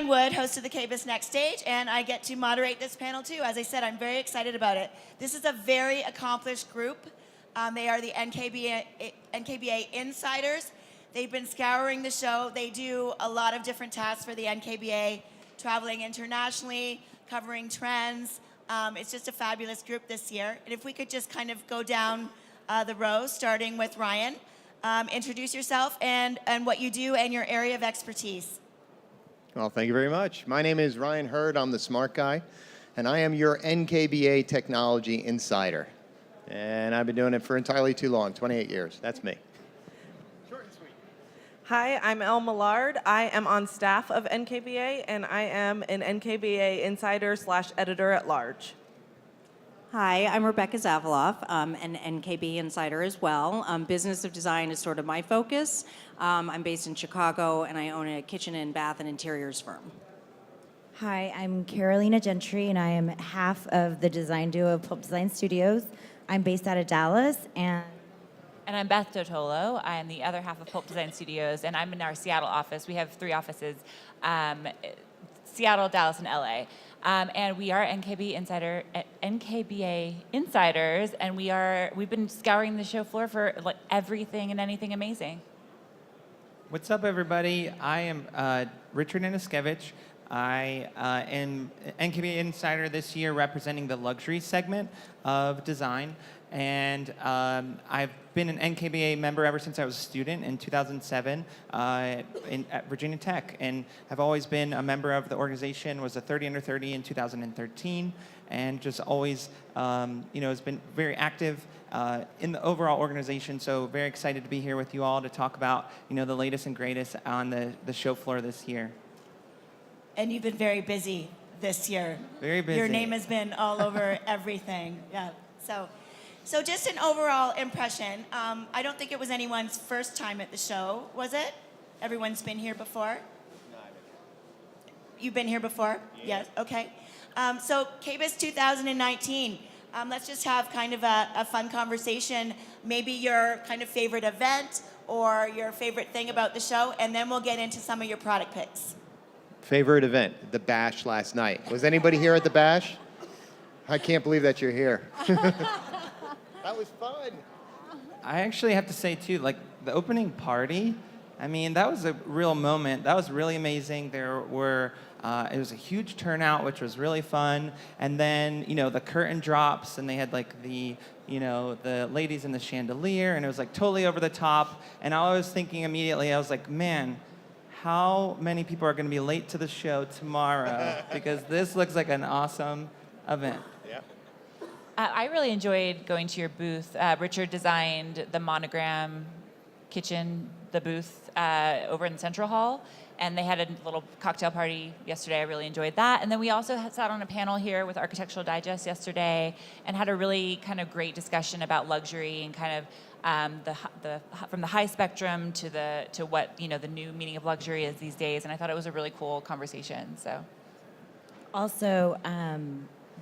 Leanne Wood, host of the KBISNeXT Stage, and I get to moderate this panel too. As I said, I'm very excited about it. This is a very accomplished group. They are the NKBA Insiders. They've been scouring the show. They do a lot of different tasks for the NKBA, traveling internationally, covering trends. It's just a fabulous group this year. And if we could just kind of go down the row, starting with Ryan. Introduce yourself and what you do and your area of expertise. Well, thank you very much. My name is Ryan Hurd. I'm the smart guy, and I am your NKBA Technology Insider. And I've been doing it for entirely too long, 28 years. That's me. Short and sweet. Hi, I'm Elle Millard. I am on staff of NKBA, and I am an NKBA Insider / editor at large. Hi, I'm Rebekah Zaveloff, an NKBA Insider as well. Business of design is sort of my focus. I'm based in Chicago, and I own a kitchen and bath and interiors firm. Hi, I'm Carolina Gentry, and I am half of the design duo of Pulp Design Studios. I'm based out of Dallas, and I'm Beth Dotolo. I am the other half of Pulp Design Studios, and I'm in our Seattle office. We have 3 offices, Seattle, Dallas, and LA. And we are NKBA Insiders, and we've been scouring the show floor for like everything and anything amazing. What's up, everybody? I am Richard Anuszkiewicz. I am NKBA Insider this year, representing the luxury segment of design. And I've been an NKBA member ever since I was a student in 2007 at Virginia Tech. And I've always been a member of the organization, was a 30 under 30 in 2013, and just always, has been very active in the overall organization. So very excited to be here with you all to talk about, the latest and greatest on the show floor this year. And you've been very busy this year. Very busy. Your name has been all over everything. Yeah. So just an overall impression. I don't think it was anyone's first time at the show, was it? Everyone's been here before? No, You've been here before? Yeah. Yes, okay. So KBIS 2019, let's just have kind of a fun conversation. Maybe your kind of favorite event or your favorite thing about the show, and then we'll get into some of your product picks. Favorite event, the Bash last night. Was anybody here at the Bash? I can't believe that you're here. That was fun. I actually have to say, too, like the opening party, that was a real moment. That was really amazing. There were, it was a huge turnout, which was really fun. And then, the curtain drops, and they had like the ladies in the chandelier, and it was like totally over the top. And I was thinking immediately, I was like, man, how many people are going to be late to the show tomorrow? Because this looks like an awesome event. Yeah. I really enjoyed going to your booth. Richard designed the monogram kitchen, the booth over in Central Hall, and they had a little cocktail party yesterday. I really enjoyed that. And then we also sat on a panel here with Architectural Digest yesterday and had a really kind of great discussion about luxury and kind of from the high spectrum to what the new meaning of luxury is these days. And I thought it was a really cool conversation. So also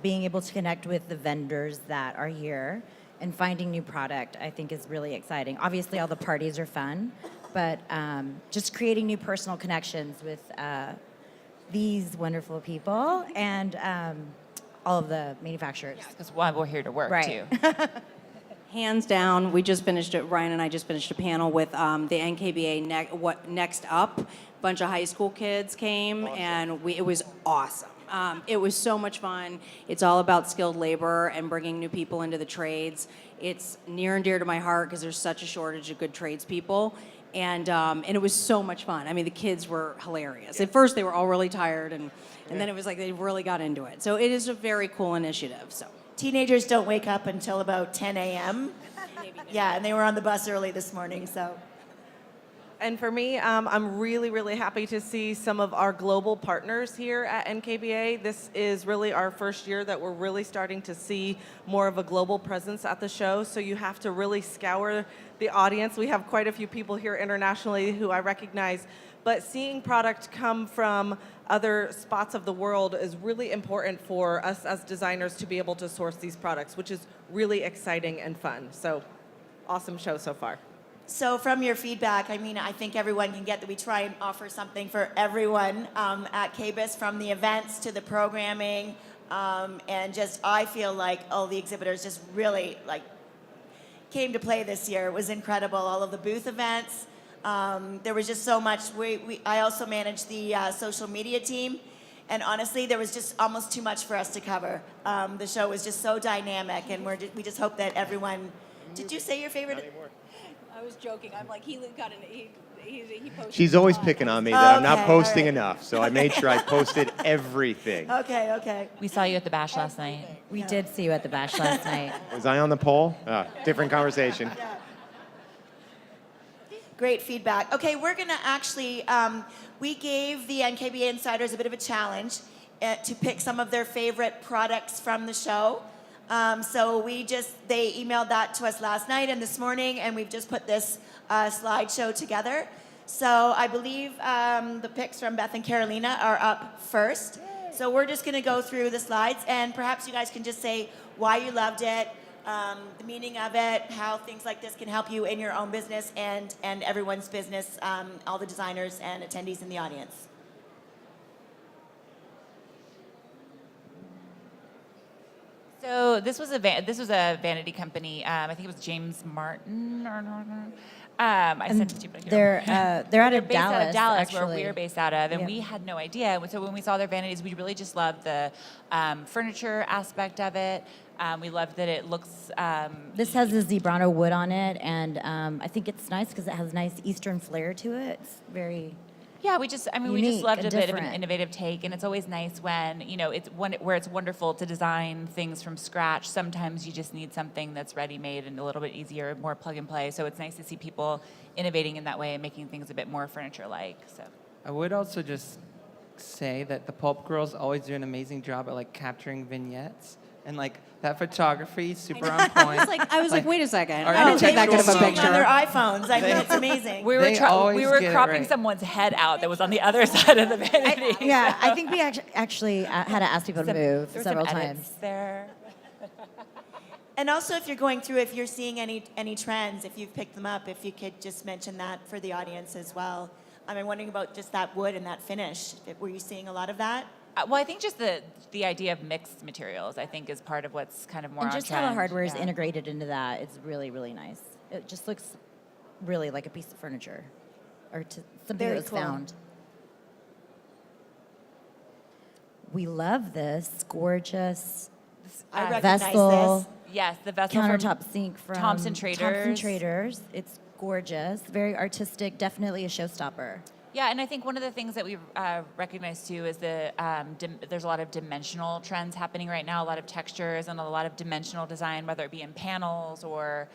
being able to connect with the vendors that are here and finding new product, I think, is really exciting. Obviously, all the parties are fun, but just creating new personal connections with these wonderful people and all of the manufacturers. because we're here to work Right. too. Hands down, Ryan and I just finished a panel with the NKBA Next Up. A bunch of high school kids came, and it was awesome. It was so much fun. It's all about skilled labor and bringing new people into the trades. It's near and dear to my heart because there's such a shortage of good tradespeople. And it was so much fun. The kids were hilarious. At first, they were all really tired, and then it was like they really got into it. So it is a very cool initiative. So Teenagers don't wake up until about 10 a.m. Yeah, and they were on the bus early this morning, so. And for me, I'm really, really happy to see some of our global partners here at NKBA. This is really our first year that we're really starting to see more of a global presence at the show, so you have to really scour the audience. We have quite a few people here internationally who I recognize, but seeing product come from other spots of the world is really important for us as designers to be able to source these products, which is really exciting and fun. So, awesome show so far. So from your feedback, I mean, I think everyone can get that we try and offer something for everyone at KBIS, from the events to the programming, and just I feel like all the exhibitors just really like came to play this year. It was incredible. All of the booth events. There was just so much. I also managed the social media team, and honestly, there was just almost too much for us to cover. The show was just so dynamic, and we just hope that everyone. Did you say your favorite? I was joking. I'm like, he posted. She's always picking on me that I'm not Okay, posting all right. enough, so I made sure I posted everything. Okay. We saw you at the bash last night. We did see you at the bash last night. Was I on the poll? Different conversation. Great feedback. Okay, we're going to actually, we gave the NKBA Insiders a bit of a challenge to pick some of their favorite products from the show. So they emailed that to us last night and this morning, and we've just put this slideshow together. So I believe the picks from Beth and Carolina are up first. So we're just going to go through the slides, and perhaps you guys can just say why you loved it, the meaning of it, how things like this can help you in your own business and everyone's business, all the designers and attendees in the audience. So this was a vanity company. I think it was James Martin. I sent it to you. But I can't They're out They're of based out of Dallas, actually. where we're based out of, and Yep. we had no idea. So when we saw their vanities, we really just loved the furniture aspect of it. We loved that it looks. This has the zebrano wood on it, and I think it's nice because it has nice Eastern flair to it. It's very. Yeah, we just Unique loved and a bit of an different. innovative take, and it's always nice when where it's wonderful to design things from scratch. Sometimes you just need something that's ready-made and a little bit easier, more plug and play. So it's nice to see people innovating in that way and making things a bit more furniture-like. So I would also just say that the Pulp girls always do an amazing job at like capturing vignettes, and like that photography is super on point. I was like, wait a second. Our I didn't take that good of a architectural Shooting on their picture. iPhones. I mean, it's amazing. we They always were get it cropping right. someone's head out that was on the other side of the vanity. Yeah, I think we actually had to ask people to move There were several some times. edits there. And also, if you're going through, if you're seeing any trends, if you've picked them up, if you could just mention that for the audience as well. I'm wondering about just that wood and that finish. Were you seeing a lot of that? Well, I think just the idea of mixed materials, I think, is part of what's kind of more And on just how trend. the hardware is Yeah. integrated into that, it's really, really nice. It just looks really like a piece of furniture or something Very that was cool. found. We love this gorgeous I recognize vessel, this. Yes, the vessel countertop from sink from Thompson Traders. Thompson Traders. It's gorgeous, very artistic, definitely a showstopper. Yeah, and I think one of the things that we've recognized too is there's a lot of dimensional trends happening right now, a lot of textures and a lot of dimensional design, whether it be in panels or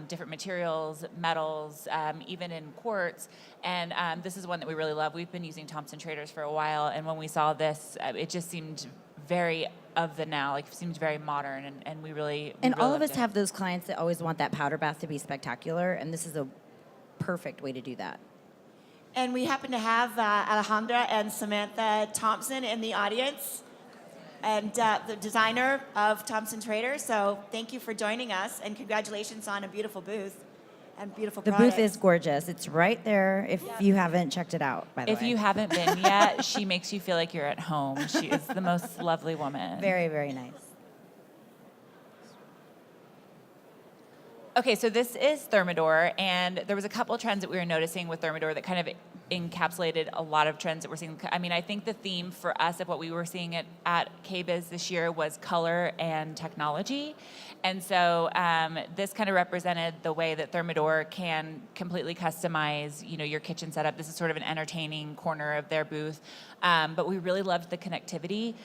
different materials, metals, even in quartz. And this is one that we really love. We've been using Thompson Traders for a while, and when we saw this, it just seemed very of the now, like it seemed very modern, and we really And really all of loved us it. have those clients that always want that powder bath to be spectacular, and this is a perfect way to do that. And we happen to have Alejandra and Samantha Thompson in the audience, and the designer of Thompson Traders. So thank you for joining us, and congratulations on a beautiful booth and beautiful The products. booth is gorgeous. It's right there if you haven't checked it out, by the way. If you haven't been yet, she makes you feel like you're at home. She is the most lovely woman. Very, very nice. Okay, so this is Thermador, and there was a couple of trends that we were noticing with Thermador that kind of encapsulated a lot of trends that we're seeing. I mean, I think the theme for us of what we were seeing at KBIS this year was color and technology. And so this kind of represented the way that Thermador can completely customize, your kitchen setup. This is sort of an entertaining corner of their booth. But we really loved the connectivity.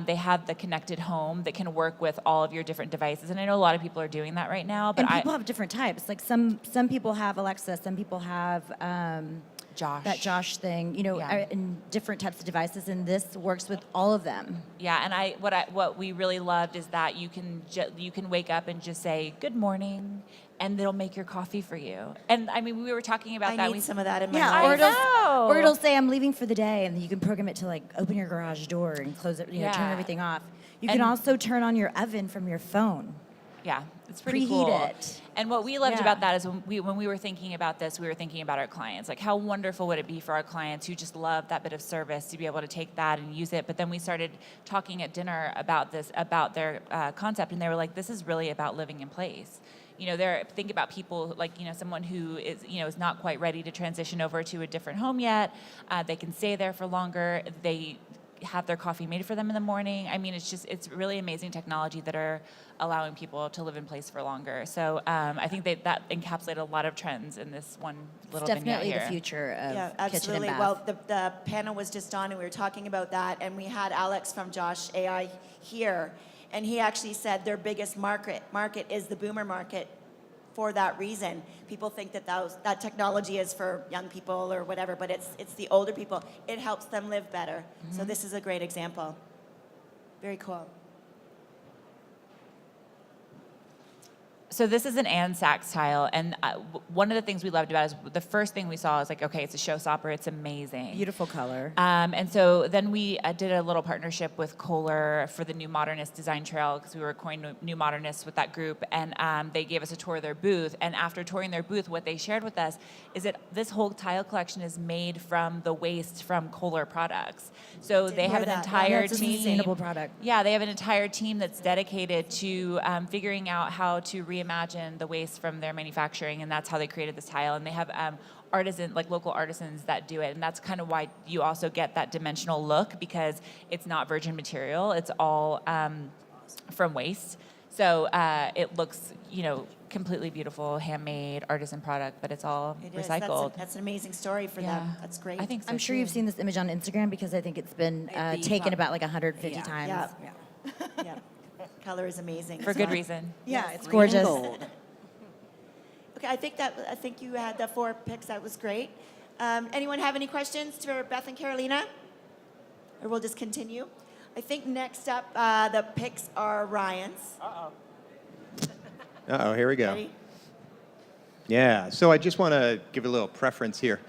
They have the connected home that can work with all of your different devices. And I know a lot of people are doing that right now. But And people have different types. Like some people have Alexa, some people have Josh. that Josh thing, Yeah. and different types of devices, and this works with all of them. Yeah, and what we really loved is that you can wake up and just say good morning, and they'll make your coffee for you. And I mean, we were talking about I that. need some of that in my Yeah, life. or it'll say I'm leaving for the day, and you can program it to like open your garage door and close it, turn Yeah. everything off. You can And- also turn on your oven from your phone. Yeah, it's pretty Preheat cool. it. And what we loved Yeah. about that is when we were thinking about this, we were thinking about our clients. Like, how wonderful would it be for our clients who just love that bit of service to be able to take that and use it? But then we started talking at dinner about this, about their concept, and they were like, "This is really about living in place." You know, think about people like, you know, someone who is, you know, is not quite ready to transition over to a different home yet. They can stay there for longer. They have their coffee made for them in the morning. I mean, it's really amazing technology that are allowing people to live in place for longer. So I think that encapsulated a lot of trends in this one little It's vignette definitely here. the future of Yeah, kitchen and absolutely. bath. Well, the panel was just on, and we were talking about that, and we had Alex from Josh AI here, and he actually said their biggest market is the boomer market. For that reason, people think that technology is for young people or whatever, but it's the older people. It helps them live better. So this is a great example. Very cool. So this is an Anne Sachs tile, and one of the things we loved about it is the first thing we saw was like, okay, it's a showstopper, it's amazing. Beautiful color. And so then we did a little partnership with Kohler for the New Modernist Design Trail, because we were coined New Modernists with that group, and they gave us a tour of their booth. And after touring their booth, what they shared with us is that this whole tile collection is made from the waste from Kohler products. So they have an that. entire Yeah, it's a team. sustainable product. Yeah, they have an entire team that's dedicated to figuring out how to reimagine the waste from their manufacturing, and that's how they created this tile. And they have local artisans that do it, and that's kind of why you also get that dimensional look, because it's not virgin material; it's all from waste. So it looks, you know, completely beautiful, handmade, artisan product, but it's all It is. recycled. That's an amazing story for Yeah. them. That's great. I think so. I'm sure you've seen this image on Instagram because I think it's been taken about like 150 times. Yeah. Yeah. Color is amazing. for good reason. Yeah, it's gorgeous. Okay, I think you had the 4 picks. That was great. Anyone have any questions for Beth and Carolina? Or we'll just continue. I think next up, the picks are Ryan's. Uh-oh, here we go. Ready? Yeah, so I just want to give a little preference here.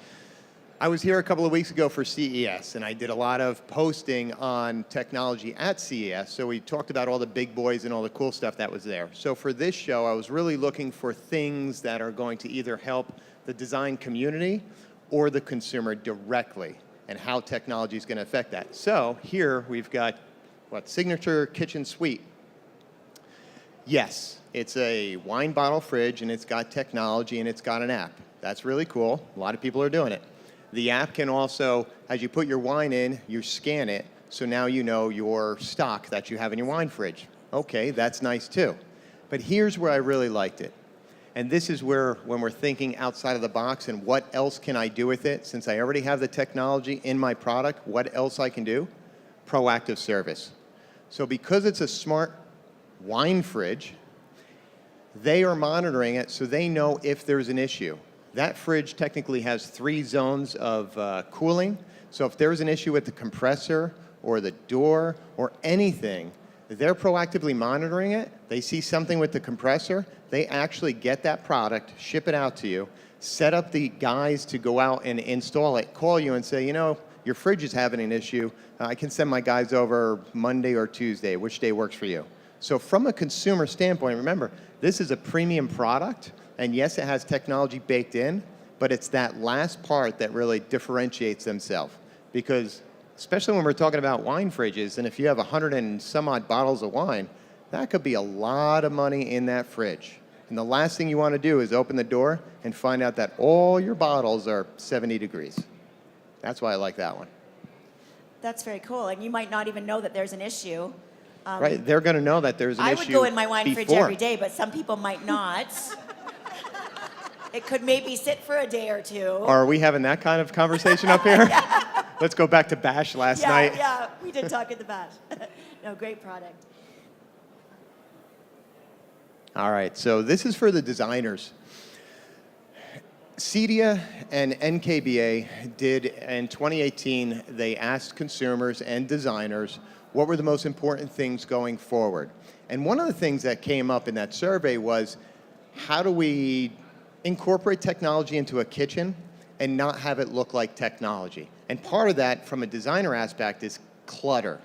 I was here a couple of weeks ago for CES, and I did a lot of posting on technology at CES, so we talked about all the big boys and all the cool stuff that was there. So for this show, I was really looking for things that are going to either help the design community or the consumer directly, and how technology is going to affect that. So here we've got, Signature Kitchen Suite. Yes, it's a wine bottle fridge, and it's got technology, and it's got an app. That's really cool. A lot of people are doing it. The app can also, as you put your wine in, you scan it, so now you know your stock that you have in your wine fridge. Okay, that's nice too. But here's where I really liked it. And this is where, when we're thinking outside of the box and what else can I do with it, since I already have the technology in my product, what else I can do? Proactive service. So because it's a smart wine fridge, they are monitoring it so they know if there's an issue. That fridge technically has 3 zones of cooling. So if there's an issue with the compressor or the door or anything, they're proactively monitoring it. They see something with the compressor. They actually get that product, ship it out to you, set up the guys to go out and install it, call you and say, you know, your fridge is having an issue. I can send my guys over Monday or Tuesday. Which day works for you? So from a consumer standpoint, remember, this is a premium product. And yes, it has technology baked in, but it's that last part that really differentiates themselves. Because especially when we're talking about wine fridges, and if you have 100 and some odd bottles of wine, that could be a lot of money in that fridge. And the last thing you want to do is open the door and find out that all your bottles are 70 degrees. That's why I like that one. That's very cool. And you might not even know that there's an issue. Right? They're going to know that there's an I issue would go in my wine fridge before. every day, but some people might not. It could maybe sit for a day or two. Are we having that kind of conversation up here? Let's go back to Bash last night. Yeah, we did talk at the bash. No, great product. All right, so this is for the designers. CEDIA and NKBA did, in 2018, they asked consumers and designers what were the most important things going forward. And one of the things that came up in that survey was, how do we incorporate technology into a kitchen and not have it look like technology? And part of that, from a designer aspect, is clutter.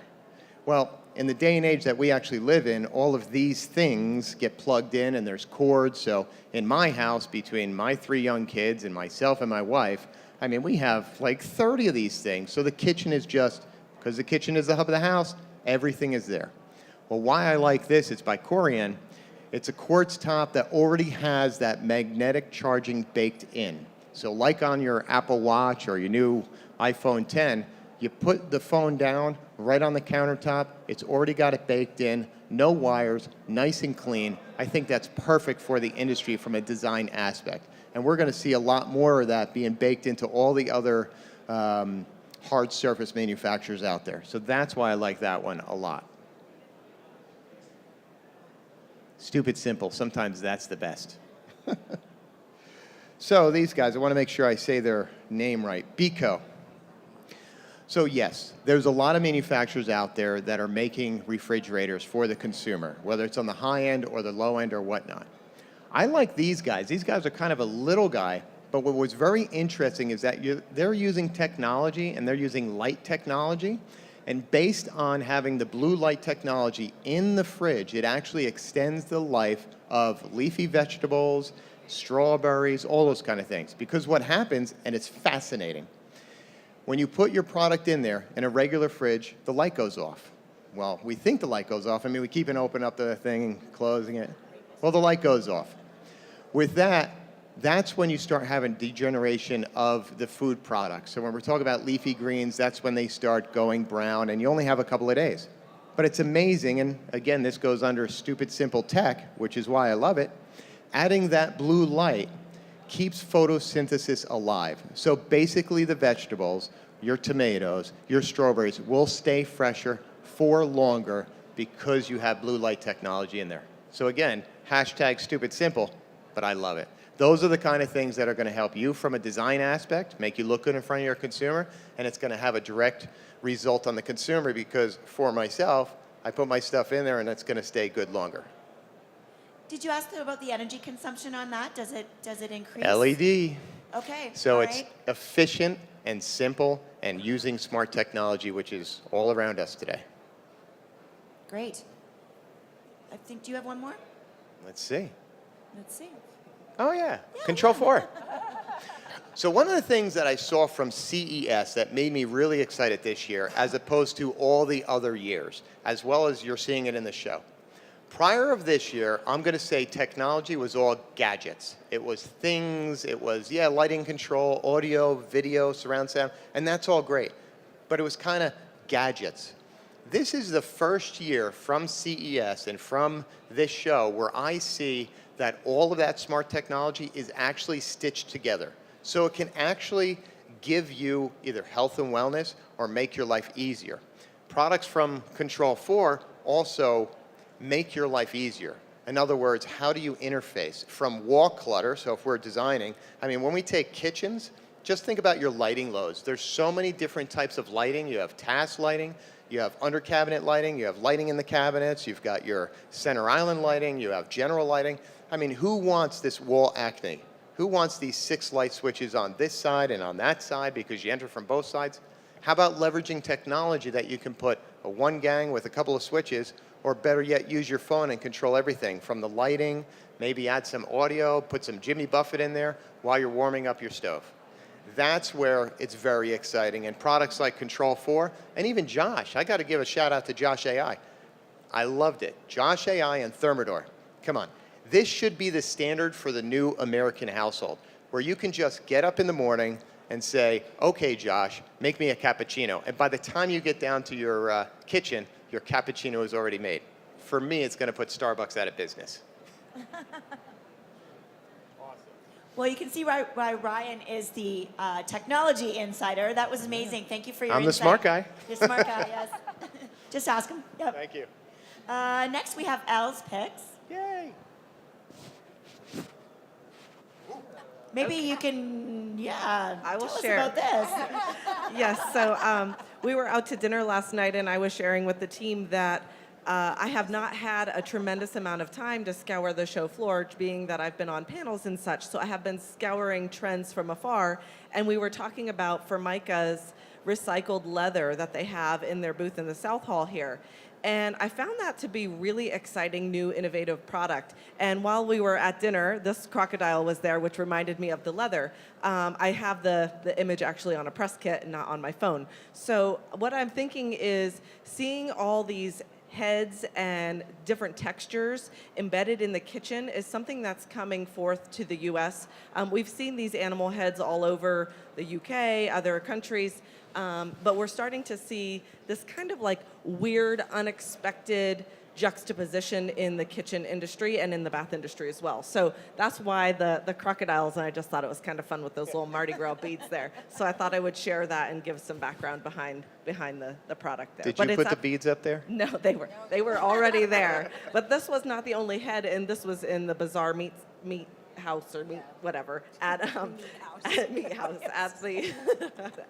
Well, in the day and age that we actually live in, all of these things get plugged in and there's cords. So in my house, between my 3 young kids and myself and my wife, I mean, we have like 30 of these things. So the kitchen is just, because the kitchen is the hub of the house, everything is there. Well, why I like this, it's by Corian. It's a quartz top that already has that magnetic charging baked in. So like on your Apple Watch or your new iPhone 10, you put the phone down right on the countertop. It's already got it baked in, no wires, nice and clean. I think that's perfect for the industry from a design aspect. And we're going to see a lot more of that being baked into all the other hard surface manufacturers out there. So that's why I like that one a lot. Stupid simple. Sometimes that's the best. So these guys, I want to make sure I say their name right. Beko. So yes, there's a lot of manufacturers out there that are making refrigerators for the consumer, whether it's on the high end or the low end or whatnot. I like these guys. These guys are kind of a little guy, but what was very interesting is that they're using technology and they're using light technology. And based on having the blue light technology in the fridge, it actually extends the life of leafy vegetables, strawberries, all those kind of things. Because what happens, and it's fascinating, when you put your product in there in a regular fridge, the light goes off. Well, we think the light goes off. I mean, we keep open up the thing and closing it. Well, the light goes off. With that, that's when you start having degeneration of the food products. So when we're talking about leafy greens, that's when they start going brown, and you only have a couple of days. But it's amazing, and again, this goes under stupid simple tech, which is why I love it. Adding that blue light keeps photosynthesis alive. So basically the vegetables, your tomatoes, your strawberries will stay fresher for longer because you have blue light technology in there. So again, hashtag stupid simple, but I love it. Those are the kind of things that are going to help you from a design aspect, make you look good in front of your consumer, and it's going to have a direct result on the consumer because for myself, I put my stuff in there and it's going to stay good longer. Did you ask them about the energy consumption on that? Does it increase? LED. Okay. So all it's right. efficient and simple and using smart technology, which is all around us today. Great. I think, do you have one more? Let's see. Let's see. Oh, yeah. Control 4. So one of the things that I saw from CES that made me really excited this year, as opposed to all the other years, as well as you're seeing it in the show. Prior of this year, I'm going to say technology was all gadgets. It was things, it was, lighting control, audio, video, surround sound, and that's all great. But it was kind of gadgets. This is the first year from CES and from this show where I see that all of that smart technology is actually stitched together. So it can actually give you either health and wellness or make your life easier. Products from Control 4 also make your life easier. In other words, how do you interface from wall clutter? So if we're designing, I mean, when we take kitchens, just think about your lighting loads. There's so many different types of lighting. You have task lighting, you have under cabinet lighting, you have lighting in the cabinets, you've got your center island lighting, you have general lighting. I mean, who wants this wall acne? Who wants these 6 light switches on this side and on that side because you enter from both sides? How about leveraging technology that you can put a one gang with a couple of switches, or better yet, use your phone and control everything from the lighting, maybe add some audio, put some Jimmy Buffett in there while you're warming up your stove. That's where it's very exciting. And products like Control 4, and even Josh, I got to give a shout out to Josh AI. I loved it. Josh AI and Thermador. Come on. This should be the standard for the new American household, where you can just get up in the morning and say, okay, Josh, make me a cappuccino. And by the time you get down to your kitchen, your cappuccino is already made. For me, it's going to put Starbucks out of business. Well, you can see why Ryan is the technology insider. That was amazing. Thank you for your I'm the insight. smart guy. You're the smart guy, yes. Just ask him. Yep. Thank you. Next, we have Al's picks. Yay. Maybe you can, I will tell share. us about this. Yes, so we were out to dinner last night, and I was sharing with the team that I have not had a tremendous amount of time to scour the show floor, being that I've been on panels and such, so I have been scouring trends from afar, and we were talking about Formica's recycled leather that they have in their booth in the South Hall here. And I found that to be really exciting, new, innovative product. And while we were at dinner, this crocodile was there, which reminded me of the leather. I have the image actually on a press kit and not on my phone. So what I'm thinking is seeing all these heads and different textures embedded in the kitchen is something that's coming forth to the US. We've seen these animal heads all over the UK, other countries, but we're starting to see this kind of like weird, unexpected juxtaposition in the kitchen industry and in the bath industry as well. So that's why the crocodiles, and I just thought it was kind of fun with those little Mardi Gras beads there. So I thought I would share that and give some background behind the product there. Did you put the beads up there? No, they were already there. But this was not the only head, and this was in the Bazaar meat house or meat whatever at Meat House at the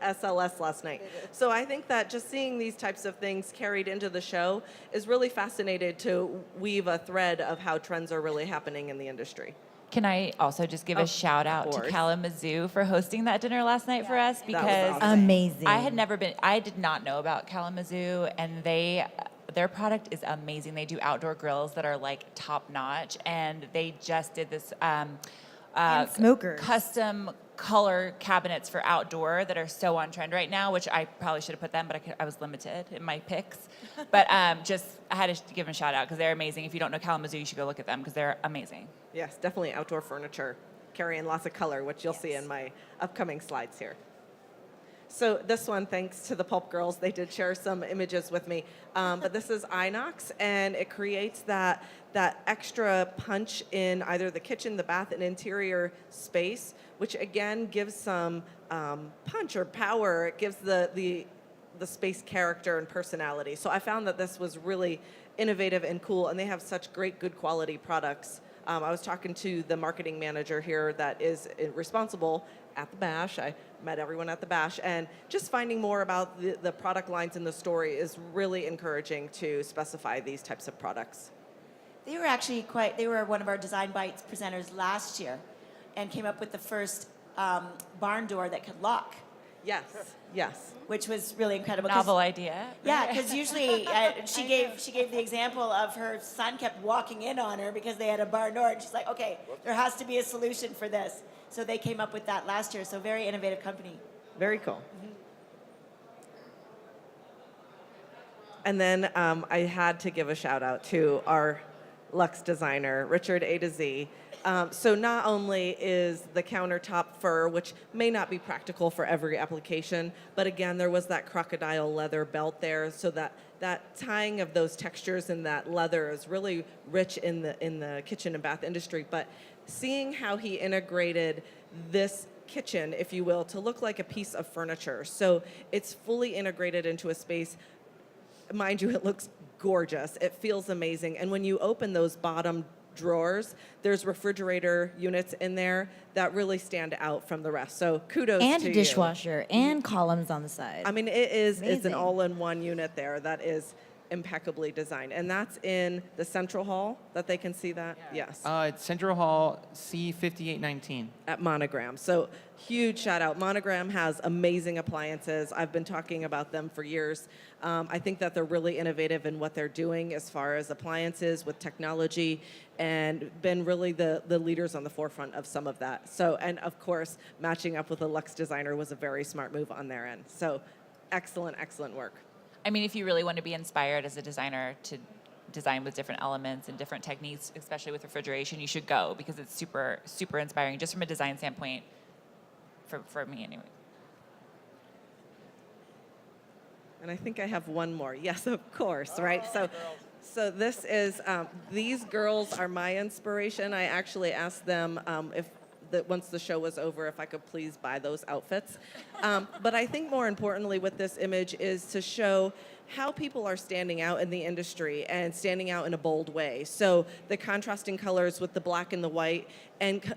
SLS last night. So I think that just seeing these types of things carried into the show is really fascinating to weave a thread of how trends are really happening in the industry. Can I also just give a shout out to Kalamazoo for hosting that dinner last night for us, because Amazing. I did not know about Kalamazoo, and their product is amazing. They do outdoor grills that are like top notch, and they just did this And smokers. custom color cabinets for outdoor that are so on trend right now, which I probably should have put them, but I was limited in my picks. But I had to give them a shout out because they're amazing. If you don't know Kalamazoo, you should go look at them because they're amazing. Yes, definitely outdoor furniture, carrying lots of color, which you'll see in my upcoming slides here. So this one, thanks to the Pulp girls, they did share some images with me. But this is Inox, and it creates that extra punch in either the kitchen, the bath, and interior space, which again gives some punch or power. It gives the space character and personality. So I found that this was really innovative and cool, and they have such great, good quality products. I was talking to the marketing manager here that is responsible at the Bash. I met everyone at the Bash, and just finding more about the product lines in the story is really encouraging to specify these types of products. They were one of our Design Bites presenters last year and came up with the first barn door that could lock. Yes. Which was really incredible. Novel idea. Yeah, because usually she gave the example of her son kept walking in on her because they had a barn door, and she's like, okay, there has to be a solution for this. So they came up with that last year. So very innovative company. Very cool. And then I had to give a shout out to our Luxe designer, Richard A to Z. So not only is the countertop fur, which may not be practical for every application, but again, there was that crocodile leather belt there, so that tying of those textures and that leather is really rich in the kitchen and bath industry. But seeing how he integrated this kitchen, if you will, to look like a piece of furniture. So it's fully integrated into a space. Mind you, it looks gorgeous. It feels amazing. And when you open those bottom drawers, there's refrigerator units in there that really stand out from the rest. So kudos to you. And a dishwasher and columns on the side. I mean, it's an Amazing. all-in-one unit there that is impeccably designed. And that's in the central hall that they can see that? Yes. It's Central Hall C5819. At Monogram. So huge shout out. Monogram has amazing appliances. I've been talking about them for years. I think that they're really innovative in what they're doing as far as appliances with technology, and been really the leaders on the forefront of some of that. So, and of course, matching up with a Luxe designer was a very smart move on their end. So excellent, excellent work. I mean, if you really want to be inspired as a designer to design with different elements and different techniques, especially with refrigeration, you should go because it's super, super inspiring just from a design standpoint, for me anyway. And I think I have one more. Yes, of course, right? So this is, these girls are my inspiration. I actually asked them once the show was over, if I could please buy those outfits. But I think more importantly with this image is to show how people are standing out in the industry and standing out in a bold way. So the contrasting colors with the black and the white, and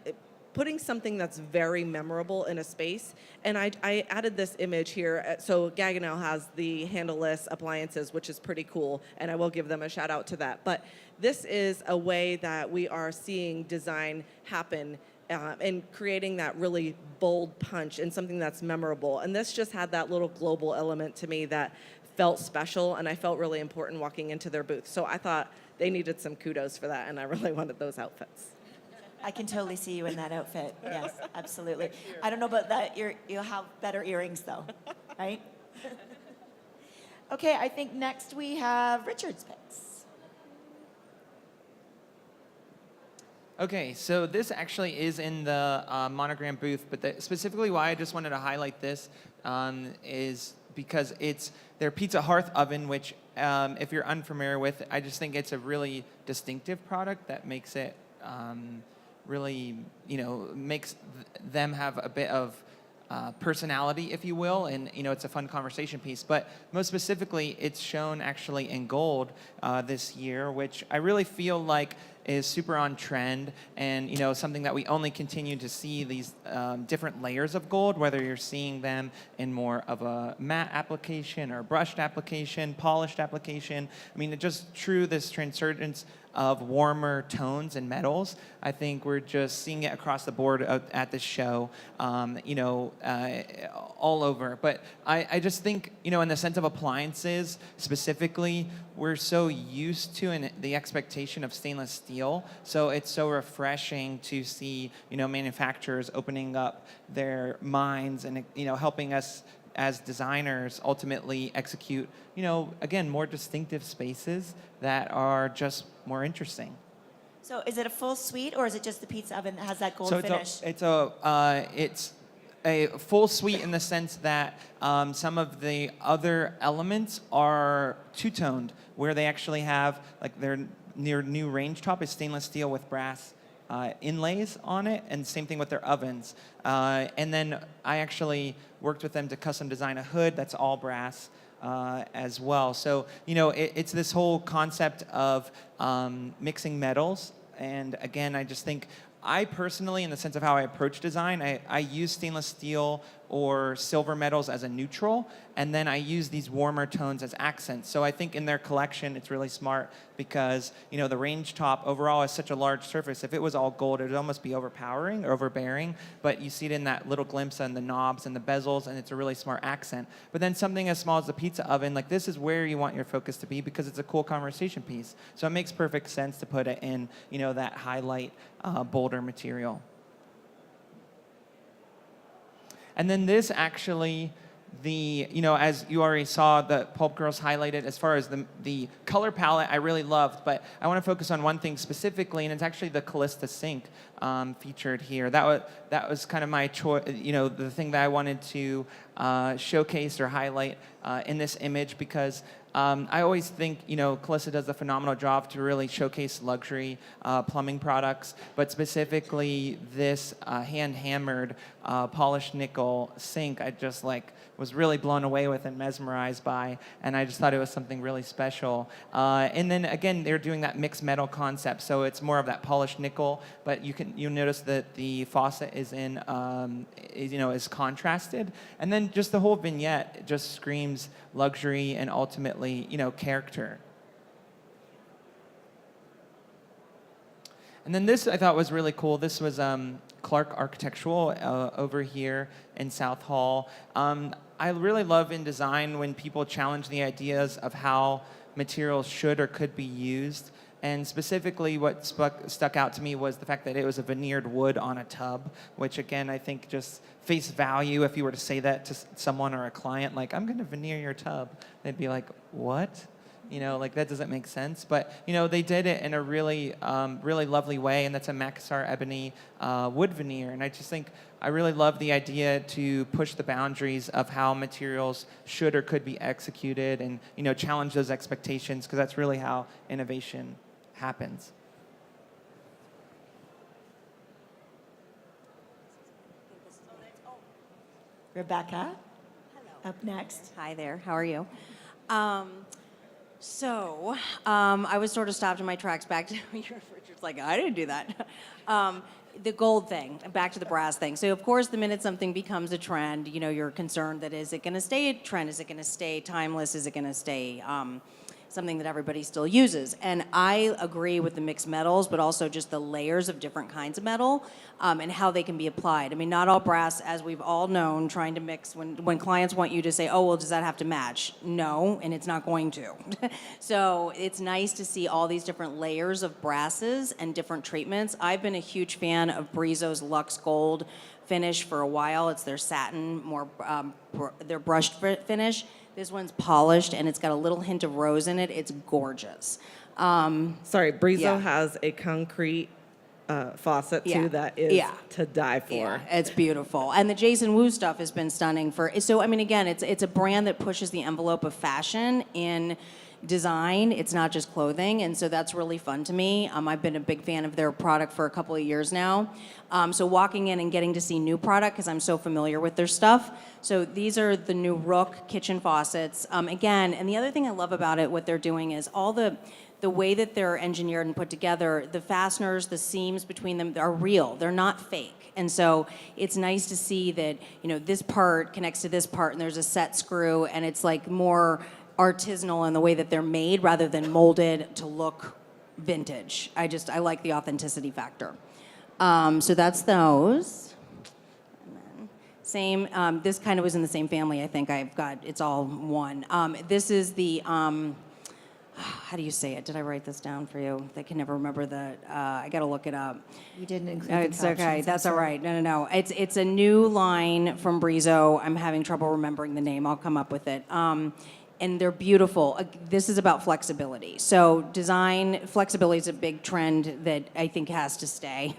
putting something that's very memorable in a space. And I added this image here. So Gaggenau has the handleless appliances, which is pretty cool, and I will give them a shout out to that. But this is a way that we are seeing design happen and creating that really bold punch and something that's memorable. And this just had that little global element to me that felt special, and I felt really important walking into their booth. So I thought they needed some kudos for that, and I really wanted those outfits. I can totally see you in that outfit. Yes, absolutely. I don't know about that. You'll have better earrings, though, right? Okay, I think next we have Richard's picks. Okay, so this actually is in the Monogram booth, but specifically why I just wanted to highlight this is because it's their pizza hearth oven, which if you're unfamiliar with, I just think it's a really distinctive product that makes it really, makes them have a bit of personality, if you will, and it's a fun conversation piece. But most specifically, it's shown actually in gold this year, which I really feel like is super on trend, and something that we only continue to see these different layers of gold, whether you're seeing them in more of a matte application or brushed application, polished application. I mean, it just true this transcendence of warmer tones and metals. I think we're just seeing it across the board at this show, all over. But I just think, in the sense of appliances specifically, we're so used to the expectation of stainless steel. So it's so refreshing to see, manufacturers opening up their minds and, helping us as designers ultimately execute, again, more distinctive spaces that are just more interesting. So is it a full suite, or is it just the pizza oven that has that gold finish? It's a full suite in the sense that some of the other elements are two-toned, where they actually have, like, their new range top is stainless steel with brass inlays on it, and same thing with their ovens. And then I actually worked with them to custom design a hood that's all brass as well. So, it's this whole concept of mixing metals. And again, I just think, I personally, in the sense of how I approach design, I use stainless steel or silver metals as a neutral, and then I use these warmer tones as accents. So I think in their collection, it's really smart because, the range top overall is such a large surface. If it was all gold, it would almost be overpowering or overbearing, but you see it in that little glimpse on the knobs and the bezels, and it's a really smart accent. But then something as small as the pizza oven, like, this is where you want your focus to be because it's a cool conversation piece. So it makes perfect sense to put it in, that highlight, bolder material. And then this actually, as you already saw, the Pulp Girls highlighted as far as the color palette I really loved, but I want to focus on one thing specifically, and it's actually the Callista sink featured here. That was kind of my choice, the thing that I wanted to showcase or highlight in this image, because I always think, Callista does a phenomenal job to really showcase luxury plumbing products, but specifically this hand-hammered polished nickel sink, I just was really blown away with and mesmerized by, and I just thought it was something really special. And then again, they're doing that mixed metal concept, so it's more of that polished nickel, but you'll notice that the faucet is is contrasted, and then just the whole vignette just screams luxury and ultimately, character. And then this I thought was really cool. This was Clark Architectural over here in South Hall. I really love in design when people challenge the ideas of how materials should or could be used. And specifically what stuck out to me was the fact that it was a veneered wood on a tub, which again, I think just face value, if you were to say that to someone or a client, like, I'm going to veneer your tub, they'd be like, what? That doesn't make sense. But, they did it in a really, really lovely way, and that's a Makassar ebony wood veneer. And I just think I really love the idea to push the boundaries of how materials should or could be executed and, challenge those expectations, because that's really how innovation happens. Rebekah, up next. Hi there. How are you? I was sort of stopped in my tracks back to Richard's like, I didn't do that. The gold thing, back to the brass thing. So, of course, the minute something becomes a trend, you're concerned that is it going to stay a trend? Is it going to stay timeless? Is it going to stay, something that everybody still uses. And I agree with the mixed metals, but also just the layers of different kinds of metal and how they can be applied. I mean, not all brass, as we've all known, trying to mix, when clients want you to say, oh, well, does that have to match? No, and it's not going to. So it's nice to see all these different layers of brasses and different treatments. I've been a huge fan of Brizo's Luxe Gold finish for a while. It's their satin, more their brushed finish. This one's polished and it's got a little hint of rose in it. It's gorgeous. Sorry, Brizo Yeah. has a concrete faucet too Yeah. that is Yeah. to die for. Yeah, it's beautiful. And the Jason Wu stuff has been stunning so I mean, again, it's a brand that pushes the envelope of fashion in design. It's not just clothing, and so that's really fun to me. I've been a big fan of their product for a couple of years now. So walking in and getting to see new product, because I'm so familiar with their stuff. So these are the new Rook kitchen faucets. Again, and the other thing I love about it, what they're doing is all the way that they're engineered and put together, the fasteners, the seams between them are real. They're not fake. And so it's nice to see that, this part connects to this part and there's a set screw and it's like more artisanal in the way that they're made rather than molded to look vintage. I like the authenticity factor. So that's those. And then same, this kind of was in the same family, I think. It's all one. This is the, how do you say it? Did I write this down for you? I can never remember I gotta look it up. You didn't include No, the it's okay. captions, That's I'm all sorry. right. No. It's a new line from Brizo. I'm having trouble remembering the name. I'll come up with it. And they're beautiful. This is about flexibility. So flexibility is a big trend that I think has to stay.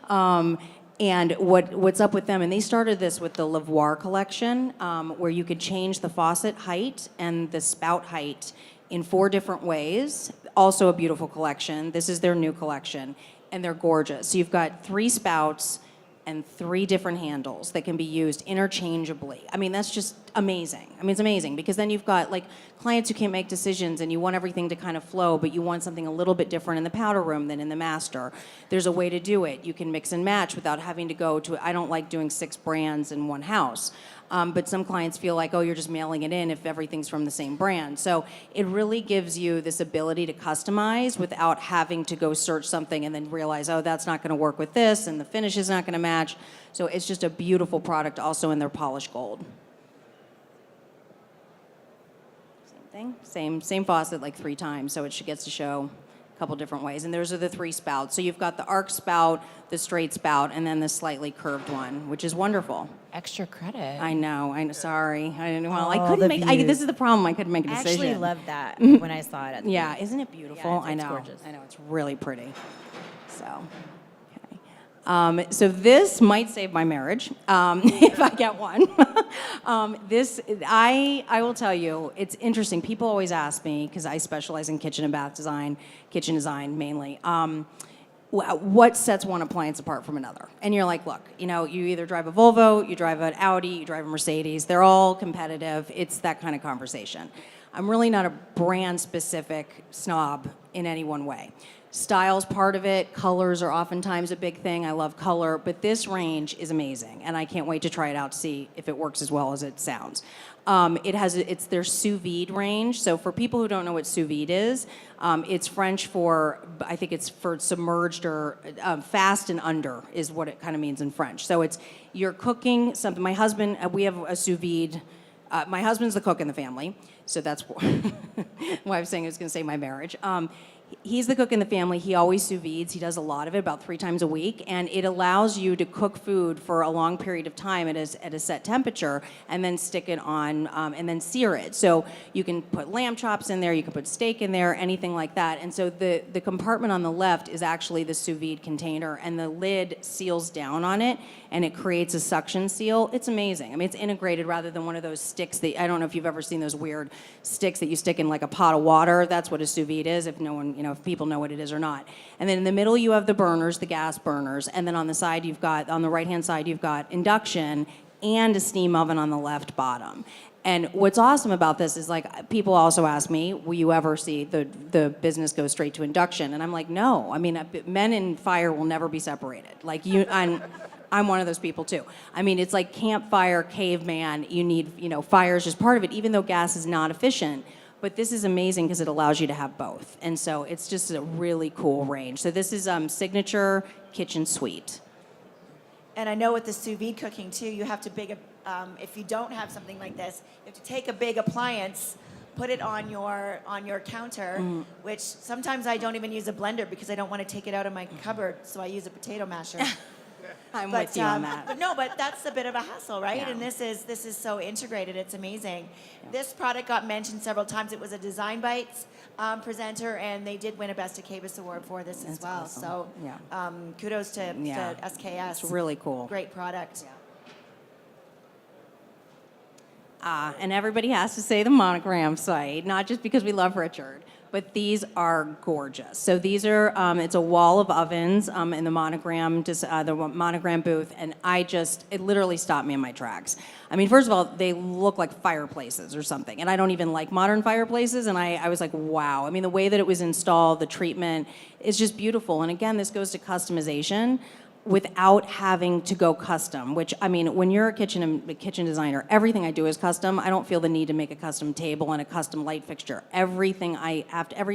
And what's up with them, and they started this with the Lavoir collection, where you could change the faucet height and the spout height in 4 different ways. Also a beautiful collection. This is their new collection, and they're gorgeous. So you've got 3 spouts and 3 different handles that can be used interchangeably. I mean, that's just amazing. I mean, it's amazing because then you've got like clients who can't make decisions and you want everything to kind of flow, but you want something a little bit different in the powder room than in the master. There's a way to do it. You can mix and match without having to go to, I don't like doing 6 brands in one house. But some clients feel like, oh, you're just mailing it in if everything's from the same brand. So it really gives you this ability to customize without having to go search something and then realize, oh, that's not going to work with this, and the finish is not going to match. So it's just a beautiful product also in their polished gold. Same thing, same faucet like 3 times, so it gets to show a couple different ways. And those are the 3 spouts. So you've got the arc spout, the straight spout, and then the slightly curved one, which is wonderful. Extra credit. I know. Sorry. I didn't. Well, I Oh, couldn't the make. views. This is the problem. I couldn't make a I decision. actually loved that when I saw it at the Yeah, booth. isn't it beautiful? Yeah, it's I know. gorgeous. I know. It's really pretty. So, okay. So this might save my marriage if I get one. I will tell you, it's interesting. People always ask me because I specialize in kitchen and bath design, kitchen design mainly. What sets one appliance apart from another? And you're like, look, you either drive a Volvo, you drive an Audi, you drive a Mercedes. They're all competitive. It's that kind of conversation. I'm really not a brand-specific snob in any one way. Style's part of it. Colors are oftentimes a big thing. I love color, but this range is amazing, and I can't wait to try it out to see if it works as well as it sounds. It's their sous vide range. So for people who don't know what sous vide is, it's French for, I think it's for submerged or fast and under is what it kind of means in French. So you're cooking something. My husband, we have a sous vide. My husband's the cook in the family, so that's why I was saying I was going to say my marriage. He's the cook in the family. He always sous vides. He does a lot of it, about 3 times a week, and it allows you to cook food for a long period of time at a set temperature, and then stick it on, and then sear it. So you can put lamb chops in there, you can put steak in there, anything like that. And so the compartment on the left is actually the sous vide container, and the lid seals down on it, and it creates a suction seal. It's amazing. I mean, it's integrated rather than one of those sticks that, I don't know if you've ever seen those weird sticks that you stick in like a pot of water. That's what a sous vide is, if no one, if people know what it is or not. And then in the middle you have the burners, the gas burners, and then on the side on the right-hand side you've got induction and a steam oven on the left bottom. And what's awesome about this is, like, people also ask me, will you ever see the business go straight to induction? And I'm like, no. I mean, men and fire will never be separated. Like, I'm one of those people too. I mean, it's like campfire, caveman. You need, fire is just part of it, even though gas is not efficient. But this is amazing because it allows you to have both. And so it's just a really cool range. So this is Signature Kitchen Suite. And I know with the sous vide cooking too, you have to if you don't have something like this, you have to take a big appliance, put it on your counter, which sometimes I don't even use a blender because I don't want to take it out of my cupboard, so I use a potato masher. I'm with you on that. But that's a bit of a hassle, right? Yeah. And this is so integrated. It's amazing. This product got mentioned several times. It was a Design Bites presenter, and they did win a Best of KBIS award for this as That's well. awesome. So Yeah. kudos to SKS. It's really cool. Great product. And everybody has to say the monogram site, not just because we love Richard, but these are gorgeous. So these are, it's a wall of ovens in the monogram booth, and it literally stopped me in my tracks. I mean, first of all, they look like fireplaces or something, and I don't even like modern fireplaces, and I was like, wow. I mean, the way that it was installed, the treatment, is just beautiful. And again, this goes to customization without having to go custom, which, I mean, when you're a kitchen designer, everything I do is custom. I don't feel the need to make a custom table and a custom light fixture. Every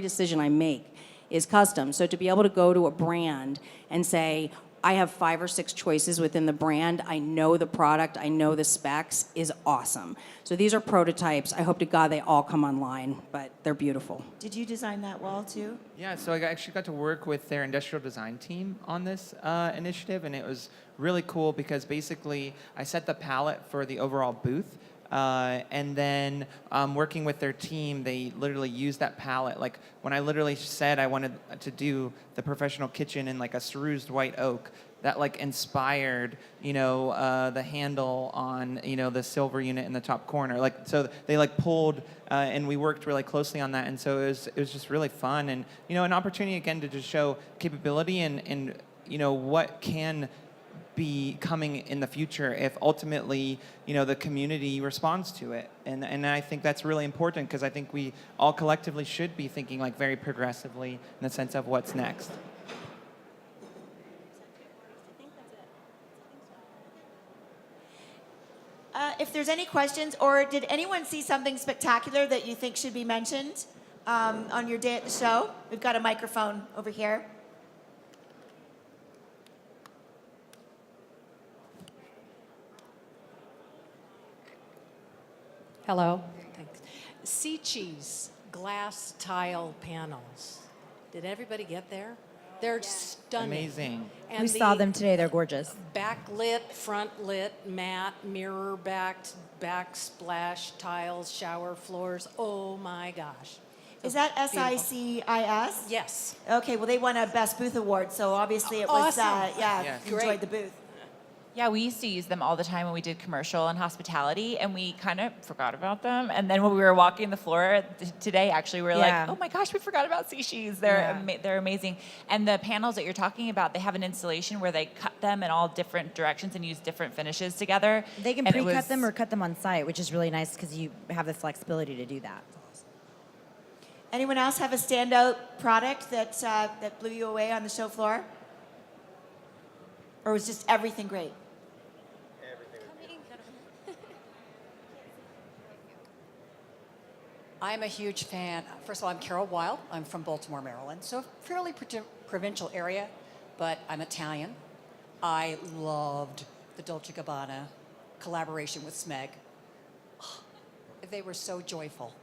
decision I make is custom. So to be able to go to a brand and say, I have 5 or 6 choices within the brand, I know the product, I know the specs, is awesome. So these are prototypes. I hope to God they all come online, but they're beautiful. Did you design that wall too? Yeah, so I actually got to work with their industrial design team on this initiative, and it was really cool because basically I set the palette for the overall booth, and then working with their team, they literally used that palette. Like when I literally said I wanted to do the professional kitchen in like a cerused white oak, that like inspired, the handle on, the silver unit in the top corner. Like, so they like pulled, and we worked really closely on that. And so it was just really fun, and an opportunity again to just show capability and what can be coming in the future if ultimately the community responds to it, and I think that's really important because I think we all collectively should be thinking like very progressively in the sense of what's next. If there's any questions, or did anyone see something spectacular that you think should be mentioned on your day at the show? We've got a microphone over here. Hello. Thanks. Sea cheese glass tile panels. Did everybody get there? They're stunning. Amazing. And We saw them today. They're gorgeous. Backlit, front lit, matte, mirror backed, backsplash tiles, shower floors. Oh my gosh. Is that Beautiful. SICIS? Yes. Okay, well, they won a Best Booth Award, so obviously it was, Awesome. Yes. you enjoyed Great. the booth. Yeah, we used to use them all the time when we did commercial and hospitality, and we kind of forgot about them. And then when we were walking the floor today, actually, we were Yeah. like, oh my gosh, we forgot about Seashees. They're Yeah. they're amazing. And the panels that you're talking about, they have an installation where they cut them in all different directions and use different finishes together. They can And it pre-cut was- them or cut them on site, which is really nice because you have the flexibility to do that. Anyone else have a standout product that blew you away on the show floor? Or was just everything great? I'm a huge fan. First of all, I'm Carol Weil. I'm from Baltimore, Maryland, so fairly provincial area, but I'm Italian. I loved the Dolce & Gabbana collaboration with Smeg. They were so joyful.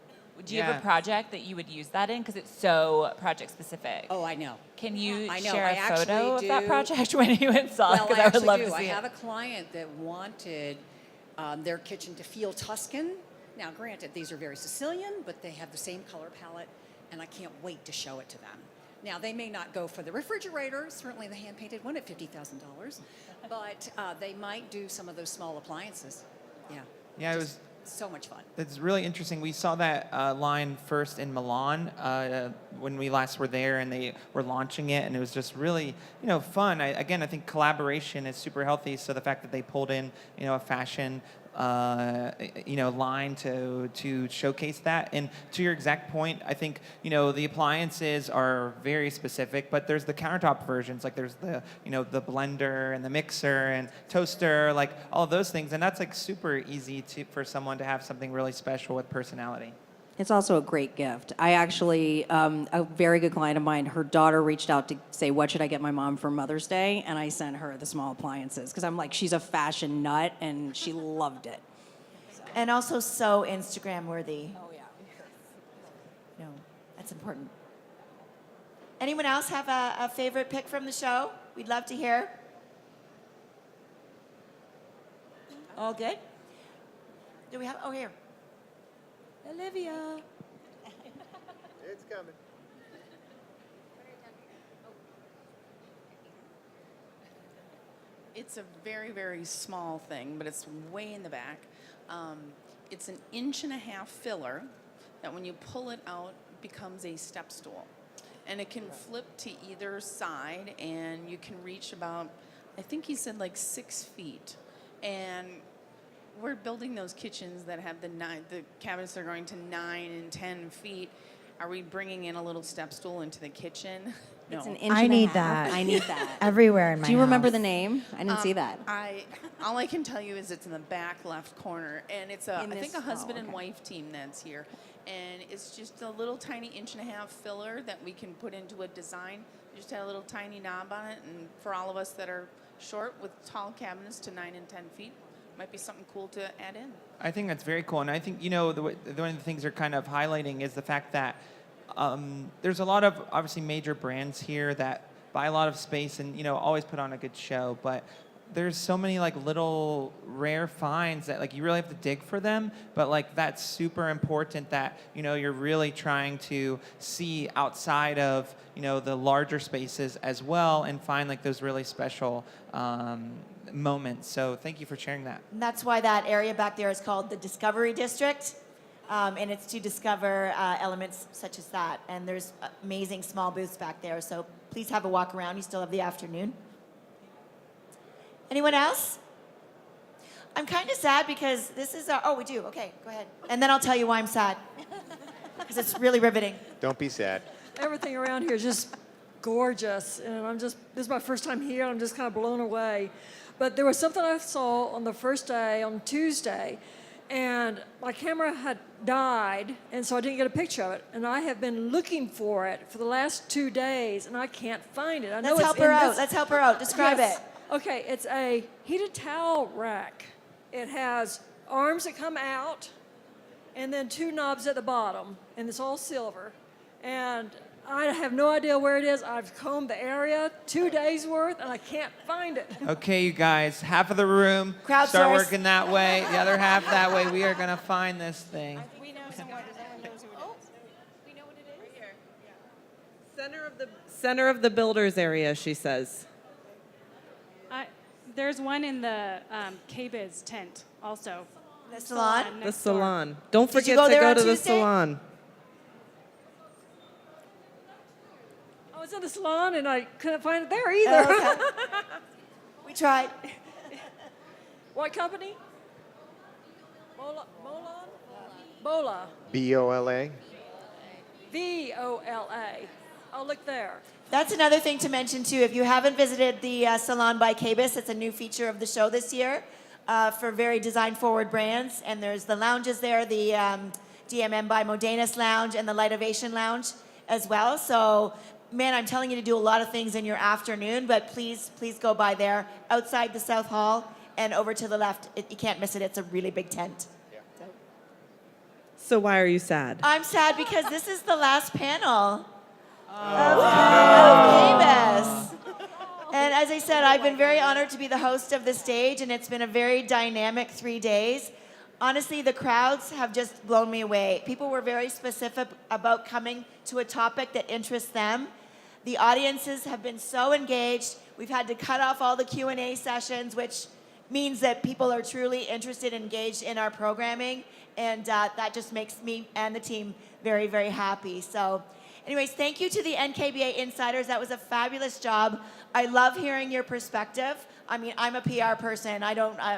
Do you have a project that you would use that in? Because it's so project specific. Oh, I know. Can you I know. share I a photo actually of that do. project when you install it? Well, Because I I would actually love do. to I see have it. a client that wanted their kitchen to feel Tuscan. Now, granted, these are very Sicilian, but they have the same color palette, and I can't wait to show it to them. Now, they may not go for the refrigerator, certainly the hand-painted one at $50,000, but they might do some of those small appliances. Yeah. Yeah, it Just was. so much fun. It's really interesting. We saw that line first in Milan when we last were there, and they were launching it, and it was just really, fun. I think collaboration is super healthy. So the fact that they pulled in, a fashion, line to showcase that. And to your exact point, I think, the appliances are very specific, but there's the countertop versions. Like there's the, the blender and the mixer and toaster, like all of those things. And that's like super easy for someone to have something really special with personality. It's also a great gift. I actually, a very good client of mine, her daughter reached out to say, what should I get my mom for Mother's Day? And I sent her the small appliances because I'm like, she's a fashion nut and she loved it. And also so Instagram worthy. Oh, yeah. No, that's important. Anyone else have a favorite pick from the show? We'd love to hear. All good? Do we have, oh, here. Olivia. It's coming. It's a very, very small thing, but it's way in the back. It's an 1.5-inch filler that when you pull it out becomes a step stool. And it can flip to either side, and you can reach about, I think he said like 6 feet. And we're building those kitchens that have the cabinets that are going to 9 and 10 feet. Are we bringing in a little step stool into the kitchen? No. It's an inch I and a need half. that. I need that. Everywhere in my Do you remember house. the name? I didn't see that. All I can tell you is it's in the back left corner, and it's I think a husband and okay. wife team that's here, and it's just a little tiny 1.5-inch filler that we can put into a design. You just had a little tiny knob on it, and for all of us that are short with tall cabinets to 9 and 10 feet, might be something cool to add in. I think that's very cool, and I think one of the things they're kind of highlighting is the fact that there's a lot of obviously major brands here that buy a lot of space and always put on a good show, but there's so many like little rare finds that like you really have to dig for them, but like that's super important that you're really trying to see outside of the larger spaces as well and find like those really special moments. So thank you for sharing that. And that's why that area back there is called the Discovery District. And it's to discover elements such as that. And there's amazing small booths back there. So please have a walk around. You still have the afternoon. Anyone else? I'm kind of sad because this is our, oh, we do. Okay, go ahead. And then I'll tell you why I'm sad. Because it's really riveting. Don't be sad. Everything around here is just gorgeous, and this is my first time here, and I'm just kind of blown away. But there was something I saw on the first day, on Tuesday, and my camera had died, and so I didn't get a picture of it. And I have been looking for it for the last 2 days, and I can't find it. I know Let's help her out. Let's help her out. Describe it. Okay, it's a heated towel rack. It has arms that come out, and then 2 knobs at the bottom, and it's all silver. And I have no idea where it is. I've combed the area 2 days worth, and I can't find it. Okay, you guys, half of the room Crowdsource. start working that way, the other half that way. We are gonna find this thing. We know somewhere. Someone knows who it is. We know what it is. Right here. Center of the builders area, she says. There's one in the KBIS tent also. The salon? The next door. salon. Don't Did you forget go to there go on to the Tuesday? salon. I was in the salon, and I couldn't find it there either. Oh, okay. We tried. What company? Bola. BOLA. VOLA. I'll look there. That's another thing to mention, too. If you haven't visited the Salon by KBIS, it's a new feature of the show this year for very design-forward brands. And there's the lounges there, the DMM by Modenas Lounge and the Light Ovation Lounge as well. So, man, I'm telling you to do a lot of things in your afternoon, but please go by there, outside the South Hall and over to the left. You can't miss it. It's a really big tent. So why are you sad? I'm sad because this is the last panel. Of KBIS. And as I said, I've been very honored to be the host of the stage, and it's been a very dynamic 3 days. Honestly, the crowds have just blown me away. People were very specific about coming to a topic that interests them. The audiences have been so engaged. We've had to cut off all the Q&A sessions, which means that people are truly interested and engaged in our programming, and that just makes me and the team very, very happy. So. Anyways, thank you to the NKBA Insiders. That was a fabulous job. I love hearing your perspective. I mean, I'm a PR person.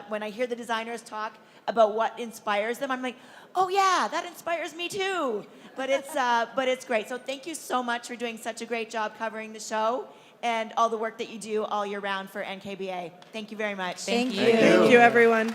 When I hear the designers talk about what inspires them, I'm like, oh yeah, that inspires me too. But it's great. So thank you so much for doing such a great job covering the show and all the work that you do all year round for NKBA. Thank you very much. Thank you. Thank you, everyone.